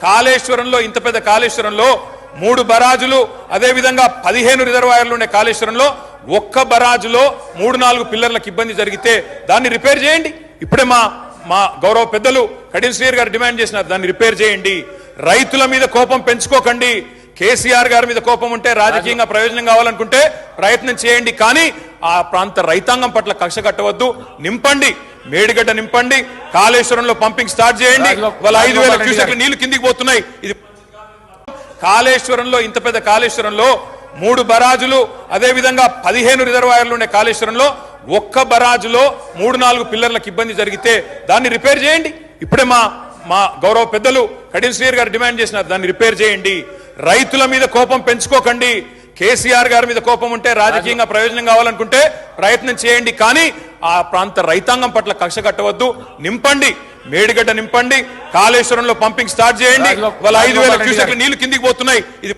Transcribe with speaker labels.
Speaker 1: కాళేశ్వరంలో ఇంత పెద్ద కాళేశ్వరంలో 3 బరాజులు అదే విధంగా 15 రిజర్వాయర్లు ఉండే కాళేశ్వరంలో ఒక్క బరాజులో 3-4 పిల్లర్లకు ఇబ్బంది జరిగితే దాన్ని రిపేర్ చేయండి. ఇప్పుడే మా గౌరవ పెద్దలు కడియం శ్రీహరి గారు డిమాండ్ చేసినారు, దాన్ని రిపేర్ చేయండి. రైతుల మీద కోపం పెంచుకోకండి. కేసీఆర్ గారి మీద కోపం ఉంటే రాజకీయంగా ప్రయోజనం కావాలనుకుంటే ప్రయత్నం చేయండి, కానీ ఆ ప్రాంత రైతాంగం పట్ల కక్ష కట్టవద్దు. నింపండి, మేడిగడ్డ నింపండి, కాళేశ్వరంలో పంపింగ్ స్టార్ట్ చేయండి. వాళ్ళ 5,000 క్యూసెక్ల నీళ్లు కిందికి పోతున్నాయి. ఇది కాళేశ్వరంలో ఇంత పెద్ద కాళేశ్వరంలో 3 బరాజులు అదే విధంగా 15 రిజర్వాయర్లు ఉండే కాళేశ్వరంలో ఒక్క బరాజులో 3-4 పిల్లర్లకు ఇబ్బంది జరిగితే దాన్ని రిపేర్ చేయండి. ఇప్పుడే మా గౌరవ పెద్దలు కడియం శ్రీహరి గారు డిమాండ్ చేసినారు, దాన్ని రిపేర్ చేయండి. రైతుల మీద కోపం పెంచుకోకండి. కేసీఆర్ గారి మీద కోపం ఉంటే రాజకీయంగా ప్రయోజనం కావాలనుకుంటే ప్రయత్నం చేయండి, కానీ ఆ ప్రాంత రైతాంగం పట్ల కక్ష కట్టవద్దు. నింపండి, మేడిగడ్డ నింపండి, కాళేశ్వరంలో పంపింగ్ స్టార్ట్ చేయండి. వాళ్ళ 5,000 క్యూసెక్ల నీళ్లు కిందికి పోతున్నాయి. ఇది